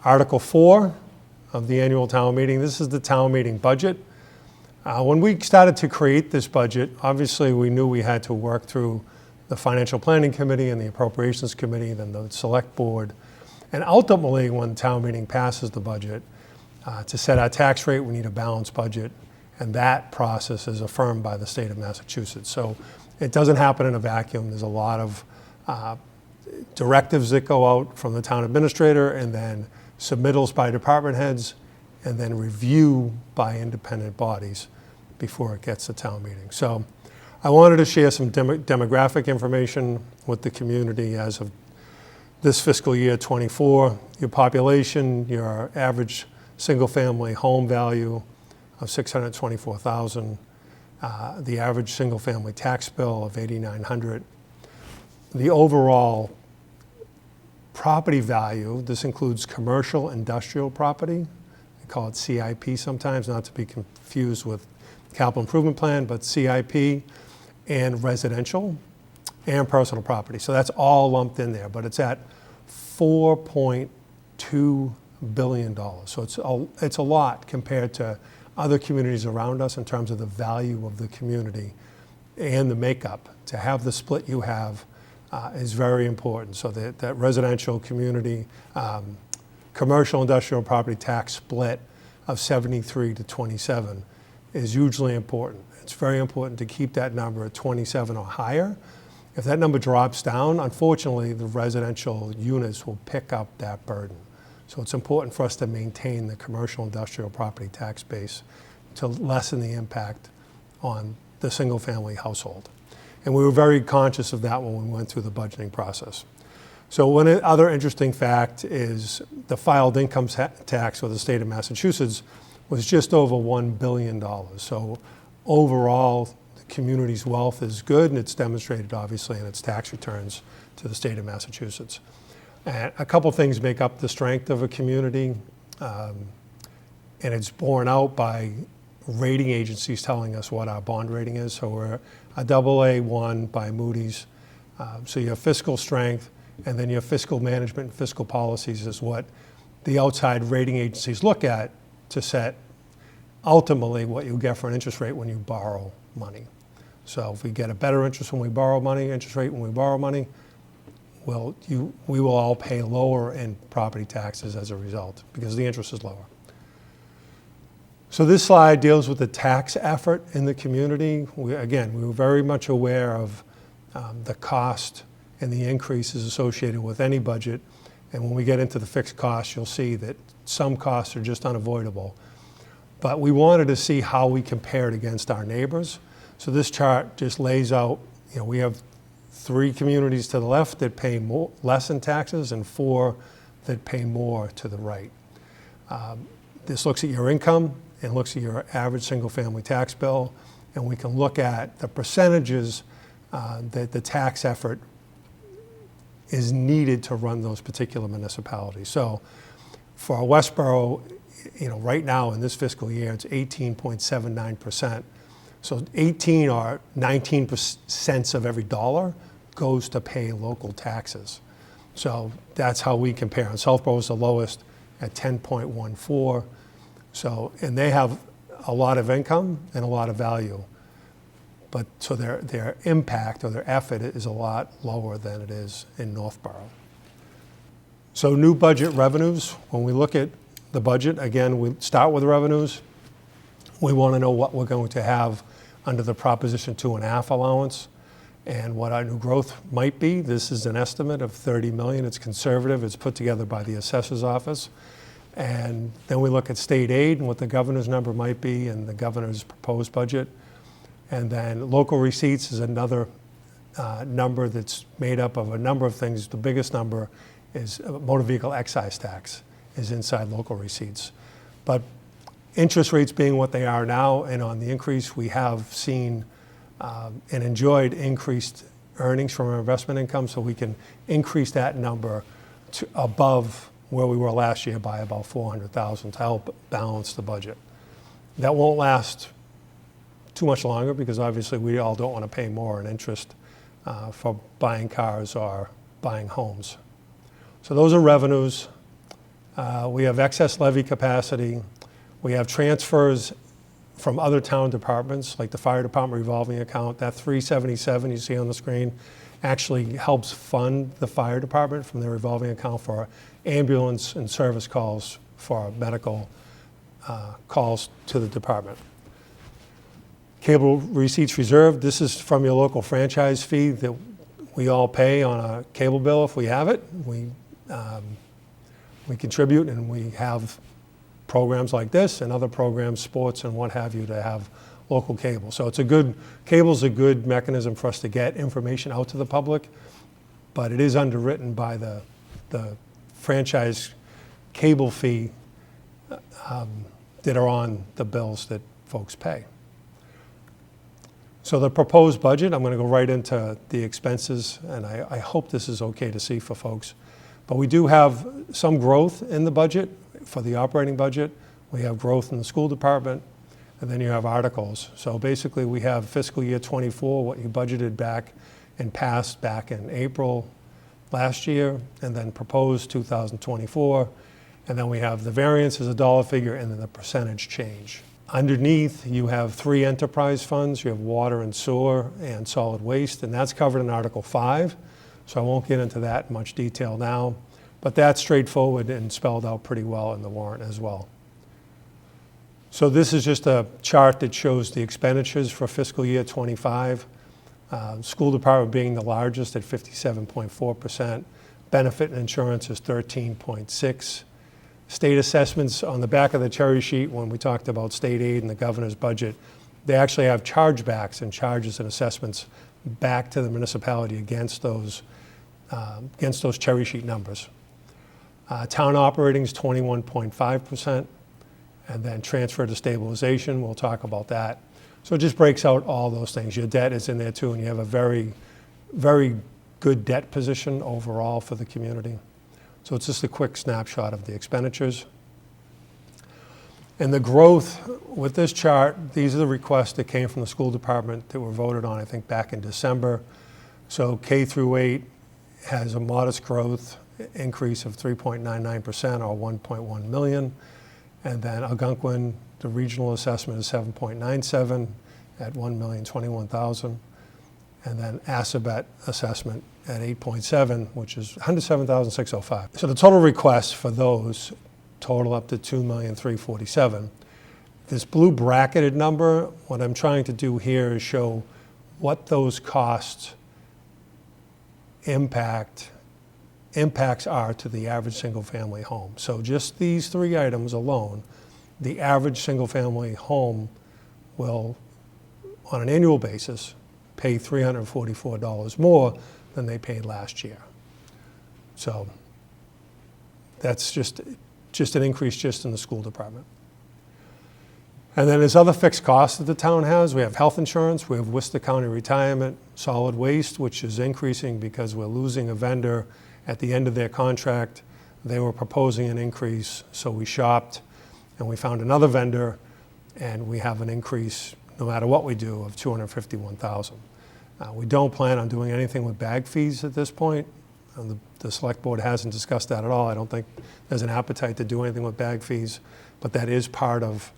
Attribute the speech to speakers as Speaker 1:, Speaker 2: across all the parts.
Speaker 1: Article 4 of the annual town meeting. This is the town meeting budget. When we started to create this budget, obviously we knew we had to work through the Financial Planning Committee and the Appropriations Committee, then the Select Board. And ultimately, when town meeting passes the budget, to set our tax rate, we need a balanced budget. And that process is affirmed by the state of Massachusetts. So it doesn't happen in a vacuum. There's a lot of directives that go out from the town administrator, and then submittals by department heads, and then review by independent bodies before it gets to town meeting. So I wanted to share some demographic information with the community as of this fiscal year 24. Your population, your average single-family home value of $624,000, the average single-family tax bill of $8,900. The overall property value, this includes commercial industrial property. We call it CIP sometimes, not to be confused with capital improvement plan, but CIP, and residential and personal property. So that's all lumped in there, but it's at $4.2 billion. So it's a lot compared to other communities around us in terms of the value of the community and the makeup. To have the split you have is very important. So that residential community, commercial industrial property tax split of 73 to 27 is hugely important. It's very important to keep that number at 27 or higher. If that number drops down, unfortunately, the residential units will pick up that burden. So it's important for us to maintain the commercial industrial property tax base to lessen the impact on the single family household. And we were very conscious of that when we went through the budgeting process. So one other interesting fact is the filed income tax for the state of Massachusetts was just over $1 billion. So overall, the community's wealth is good, and it's demonstrated obviously in its tax returns to the state of Massachusetts. And a couple things make up the strength of a community, and it's borne out by rating agencies telling us what our bond rating is. So we're a AA1 by Moody's. So you have fiscal strength, and then your fiscal management and fiscal policies is what the outside rating agencies look at to set ultimately what you get for an interest rate when you borrow money. So if we get a better interest when we borrow money, interest rate when we borrow money, we will all pay lower in property taxes as a result because the interest is lower. So this slide deals with the tax effort in the community. We were very much aware of the cost and the increases associated with any budget. And when we get into the fixed costs, you'll see that some costs are just unavoidable. But we wanted to see how we compared against our neighbors. So this chart just lays out, we have 3 communities to the left that pay less in taxes and 4 that pay more to the right. This looks at your income and looks at your average single family tax bill, and we can look at the percentages that the tax effort is needed to run those particular municipalities. So for Westboro, right now in this fiscal year, it's 18.79%. So 18 or 19 cents of every dollar goes to pay local taxes. So that's how we compare. And Southborough is the lowest at 10.14. So, and they have a lot of income and a lot of value. But so their impact or their effort is a lot lower than it is in Northborough. So new budget revenues, when we look at the budget, again, we start with revenues. We want to know what we're going to have under the Proposition 2.5 allowance and what our new growth might be. This is an estimate of $30 million. It's conservative. It's put together by the assessor's office. And then we look at state aid and what the governor's number might be and the governor's proposed budget. And then local receipts is another number that's made up of a number of things. The biggest number is motor vehicle excise tax is inside local receipts. But interest rates being what they are now and on the increase, we have seen and enjoyed increased earnings from our investment income, so we can increase that number to above where we were last year by about $400,000 to help balance the budget. That won't last too much longer because obviously we all don't want to pay more in interest for buying cars or buying homes. So those are revenues. We have excess levy capacity. We have transfers from other town departments, like the fire department revolving account. That 377 you see on the screen actually helps fund the fire department from their revolving account for ambulance and service calls for medical calls to the department. Cable receipts reserve, this is from your local franchise fee that we all pay on a cable bill if we have it. We contribute, and we have programs like this and other programs, sports and what have you, to have local cable. So cable's a good mechanism for us to get information out to the public, but it is underwritten by the franchise cable fee that are on the bills that folks pay. So the proposed budget, I'm going to go right into the expenses, and I hope this is okay to see for folks. But we do have some growth in the budget for the operating budget. We have growth in the school department, and then you have articles. So basically we have fiscal year 24, what you budgeted back and passed back in April last year, and then proposed 2024. And then we have the variance as a dollar figure, and then the percentage change. Underneath, you have 3 enterprise funds. You have water and sewer and solid waste, and that's covered in Article 5. So I won't get into that in much detail now, but that's straightforward and spelled out pretty well in the warrant as well. So this is just a chart that shows the expenditures for fiscal year 25. School department being the largest at 57.4%. Benefit and insurance is 13.6%. State assessments on the back of the cherry sheet, when we talked about state aid and the governor's budget, they actually have chargebacks and charges and assessments back to the municipality against those cherry sheet numbers. Town operating is 21.5%, and then transfer to stabilization, we'll talk about that. So it just breaks out all those things. Your debt is in there too, and you have a very, very good debt position overall for the community. So it's just a quick snapshot of the expenditures. And the growth with this chart, these are the requests that came from the school department that were voted on, I think, back in December. So K through 8 has a modest growth increase of 3.99% or 1.1 million. And then Algonquin, the regional assessment is 7.97 at 1,021,000. And then Assabet assessment at 8.7, which is 107,605. So the total requests for those total up to 2,347,000. This blue bracketed number, what I'm trying to do here is show what those costs impacts are to the average single-family home. So just these 3 items alone, the average single-family home will, on an annual basis, pay $344 more than they paid last year. So that's just an increase just in the school department. And then there's other fixed costs that the town has. We have health insurance, we have Worcester County retirement, solid waste, which is increasing because we're losing a vendor at the end of their contract. They were proposing an increase, so we shopped and we found another vendor, and we have an increase no matter what we do of $251,000. We don't plan on doing anything with bag fees at this point. The select board hasn't discussed that at all. I don't think there's an appetite to do anything with bag fees, but that is part of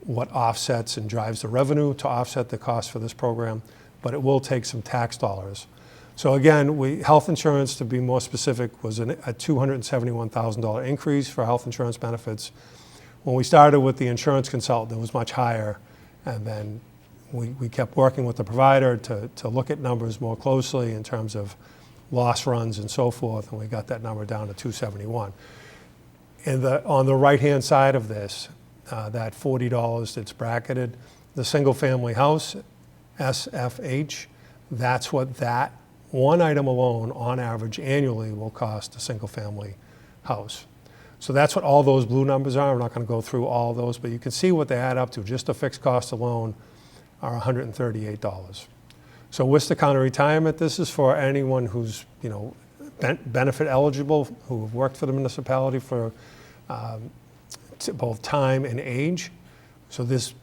Speaker 1: what offsets and drives the revenue to offset the cost for this program, but it will take some tax dollars. So again, health insurance, to be more specific, was a $271,000 increase for health insurance benefits. When we started with the insurance consultant, it was much higher, and then we kept working with the provider to look at numbers more closely in terms of loss runs and so forth, and we got that number down to 271. And on the right-hand side of this, that $40 that's bracketed, the single-family house, SFH, that's what that one item alone, on average, annually will cost a single-family house. So that's what all those blue numbers are. I'm not going to go through all those, but you can see what they add up to. Just the fixed cost alone are $138. So Worcester County retirement, this is for anyone who's benefit eligible, who have worked for the municipality for both time and age. So these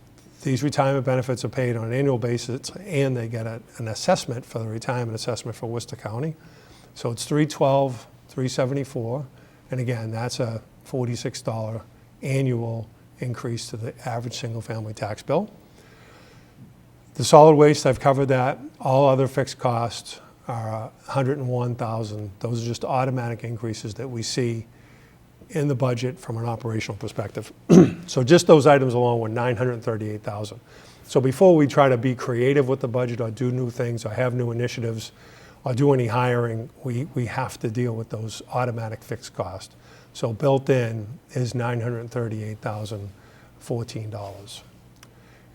Speaker 1: retirement benefits are paid on an annual basis, and they get an assessment for the retirement assessment for Worcester County. So it's $312, $374, and again, that's a $46 annual increase to the average single-family tax bill. The solid waste, I've covered that. All other fixed costs are $101,000. Those are just automatic increases that we see in the budget from an operational perspective. So just those items alone were $938,000. So before we try to be creative with the budget or do new things or have new initiatives or do any hiring, we have to deal with those automatic fixed costs. So built in is $938,014.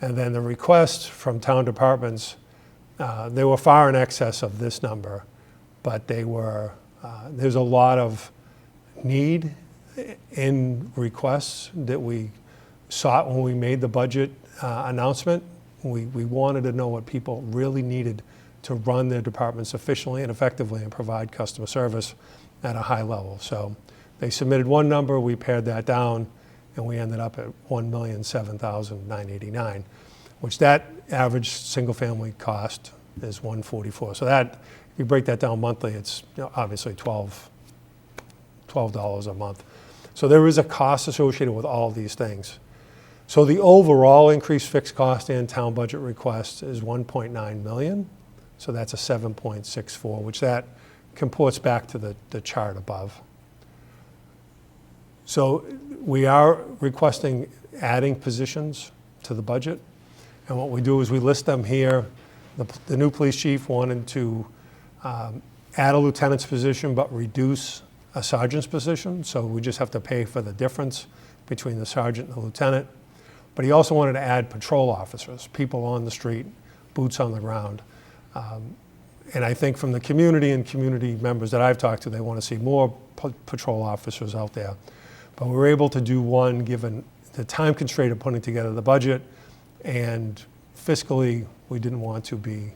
Speaker 1: And then the requests from town departments, they were far in excess of this number, but they were, there's a lot of need in requests that we sought when we made the budget announcement. We wanted to know what people really needed to run their departments efficiently and effectively and provide customer service at a high level. So they submitted one number, we pared that down, and we ended up at $1,007,989, which that average single-family cost is $144. So that, if you break that down monthly, it's obviously $12 a month. So there is a cost associated with all these things. So the overall increased fixed cost and town budget request is $1.9 million. So that's a 7.64, which that comports back to the chart above. So we are requesting adding positions to the budget. And what we do is we list them here. The new police chief wanted to add a lieutenant's position but reduce a sergeant's position, so we just have to pay for the difference between the sergeant and the lieutenant. But he also wanted to add patrol officers, people on the street, boots on the ground. And I think from the community and community members that I've talked to, they want to see more patrol officers out there. But we were able to do one given the time constraint of putting together the budget, and fiscally we didn't want to be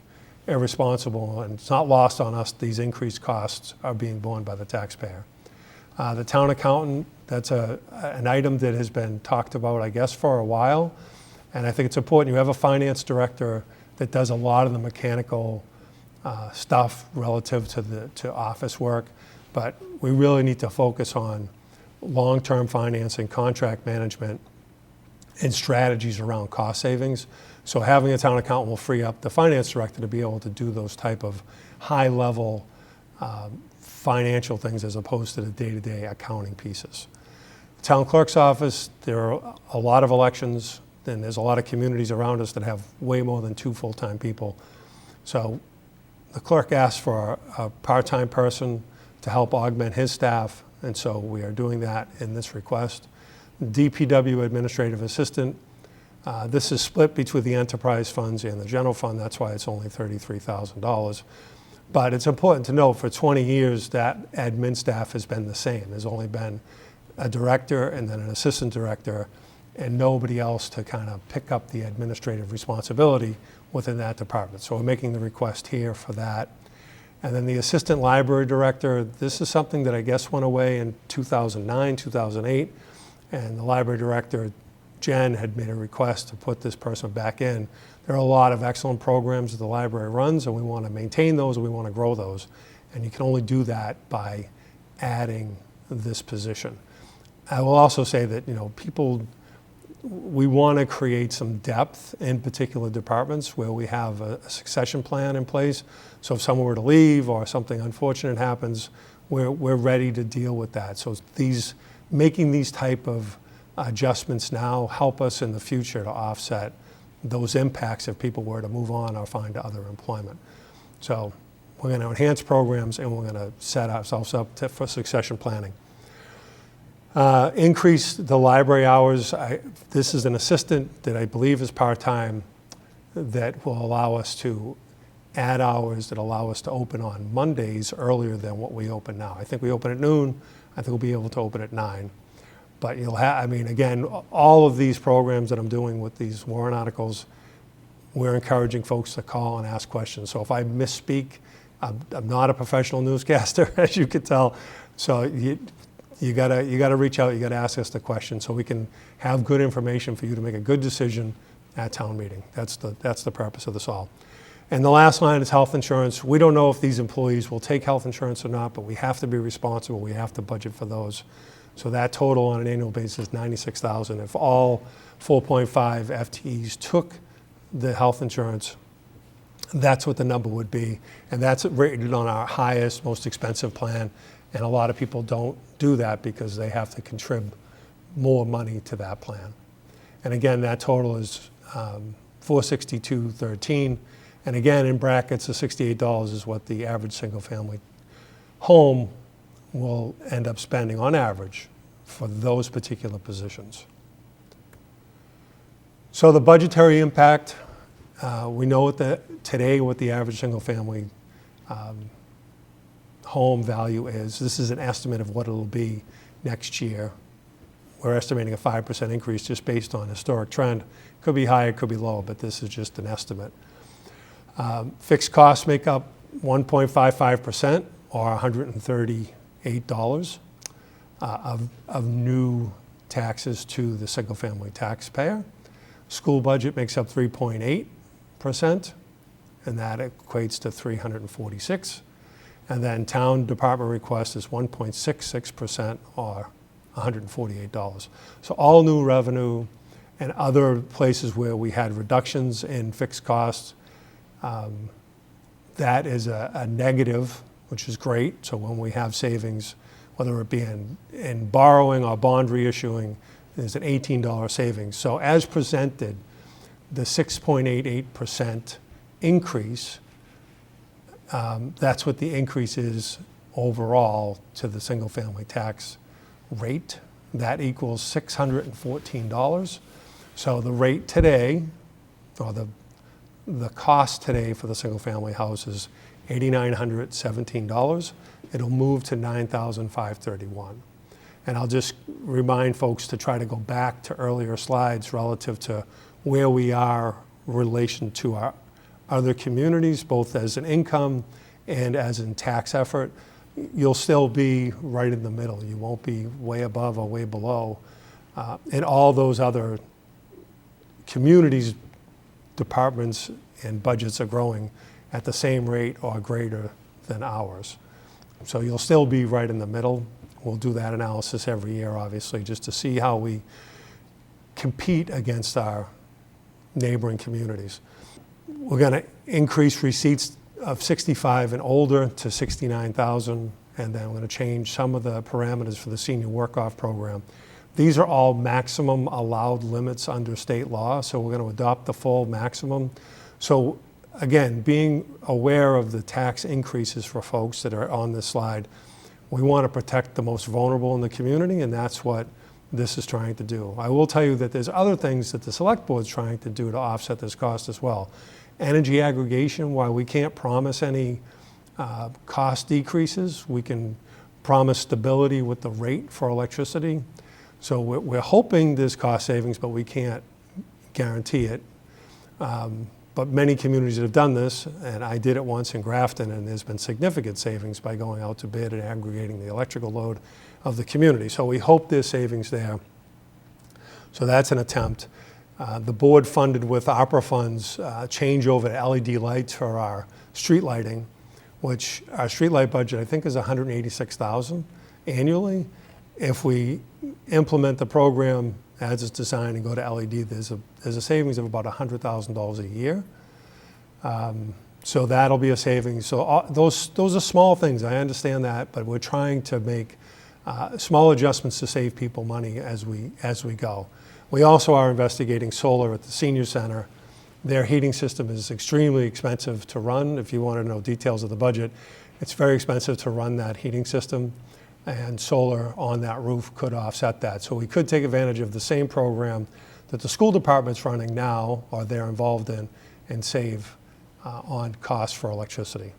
Speaker 1: irresponsible, and it's not lost on us. These increased costs are being borne by the taxpayer. The town accountant, that's an item that has been talked about, I guess, for a while. And I think it's important. You have a finance director that does a lot of the mechanical stuff relative to office work, but we really need to focus on long-term financing, contract management, and strategies around cost savings. So having a town accountant will free up the finance director to be able to do those type of high-level financial things as opposed to the day-to-day accounting pieces. The town clerk's office, there are a lot of elections, and there's a lot of communities around us that have way more than 2 full-time people. So the clerk asked for a part-time person to help augment his staff, and so we are doing that in this request. DPW administrative assistant, this is split between the enterprise funds and the general fund. That's why it's only $33,000. But it's important to note for 20 years that admin staff has been the same. There's only been a director and then an assistant director and nobody else to kind of pick up the administrative responsibility within that department. So we're making the request here for that. And then the assistant library director, this is something that I guess went away in 2009, 2008. And the library director, Jen, had made a request to put this person back in. There are a lot of excellent programs that the library runs, and we want to maintain those and we want to grow those. And you can only do that by adding this position. I will also say that, we want to create some depth in particular departments where we have a succession plan in place. So if someone were to leave or something unfortunate happens, we're ready to deal with that. So making these type of adjustments now help us in the future to offset those impacts if people were to move on or find other employment. So we're going to enhance programs and we're going to set ourselves up for succession planning. Increase the library hours. This is an assistant that I believe is part-time that will allow us to add hours that allow us to open on Mondays earlier than what we open now. I think we open at noon. I think we'll be able to open at 9. But again, all of these programs that I'm doing with these warrant articles, we're encouraging folks to call and ask questions. So if I misspeak, I'm not a professional newscaster, as you could tell. So you gotta reach out, you gotta ask us the question so we can have good information for you to make a good decision at town meeting. That's the purpose of this all. And the last line is health insurance. We don't know if these employees will take health insurance or not, but we have to be responsible. We have to budget for those. So that total on an annual basis is $96,000. If all 4.5 FTEs took the health insurance, that's what the number would be. And that's rated on our highest, most expensive plan. And a lot of people don't do that because they have to contribute more money to that plan. And again, that total is $462.13. And again, in brackets, the $68 is what the average single-family home will end up spending on average for those particular positions. So the budgetary impact, we know what today what the average single-family home value is. This is an estimate of what it'll be next year. We're estimating a 5% increase just based on historic trend. Could be higher, could be lower, but this is just an estimate. Fixed costs make up 1.55% or $138 of new taxes to the single-family taxpayer. School budget makes up 3.8%, and that equates to $346. And then town department request is 1.66% or $148. So all new revenue and other places where we had reductions in fixed costs, that is a negative, which is great. So when we have savings, whether it be in borrowing or bond reissuing, there's an $18 savings. So as presented, the 6.88% increase, that's what the increase is overall to the single family tax rate. That equals $614. So the rate today, or the cost today for the single family house is $8,917. It'll move to $9,531. And I'll just remind folks to try to go back to earlier slides relative to where we are in relation to our other communities, both as an income and as in tax effort. You'll still be right in the middle. You won't be way above or way below. And all those other communities, departments, and budgets are growing at the same rate or greater than ours. So you'll still be right in the middle. We'll do that analysis every year, obviously, just to see how we compete against our neighboring communities. We're going to increase receipts of 65 and older to 69,000, and then we're going to change some of the parameters for the senior work-off program. These are all maximum allowed limits under state law, so we're going to adopt the full maximum. So again, being aware of the tax increases for folks that are on this slide, we want to protect the most vulnerable in the community, and that's what this is trying to do. I will tell you that there's other things that the select board is trying to do to offset this cost as well. Energy aggregation, while we can't promise any cost decreases, we can promise stability with the rate for electricity. So we're hoping there's cost savings, but we can't guarantee it. But many communities that have done this, and I did it once in Grafton, and there's been significant savings by going out to bid and aggregating the electrical load of the community. So we hope there's savings there. So that's an attempt. The board funded with ARPA funds change over to LED lights for our street lighting, which our street light budget I think is $186,000 annually. If we implement the program as it's designed and go to LED, there's a savings of about $100,000 a year. So that'll be a savings. So those are small things, I understand that, but we're trying to make small adjustments to save people money as we go. We also are investigating solar at the senior center. Their heating system is extremely expensive to run. If you want to know details of the budget, it's very expensive to run that heating system, and solar on that roof could offset that. So we could take advantage of the same program that the school department's running now, or they're involved in, and save on costs for electricity.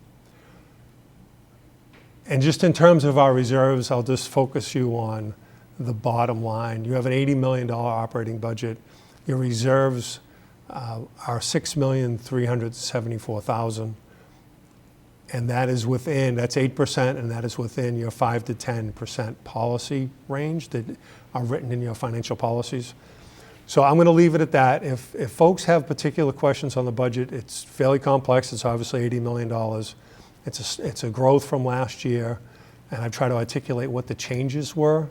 Speaker 1: And just in terms of our reserves, I'll just focus you on the bottom line. You have an $80 million operating budget. Your reserves are $6,374,000. And that is within, that's 8%, and that is within your 5 to 10% policy range that are written in your financial policies. So I'm going to leave it at that. If folks have particular questions on the budget, it's fairly complex. It's obviously $80 million. It's a growth from last year, and I've tried to articulate what the changes were.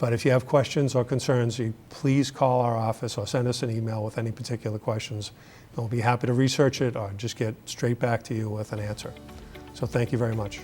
Speaker 1: But if you have questions or concerns, please call our office or send us an email with any particular questions. And we'll be happy to research it or just get straight back to you with an answer. So thank you very much.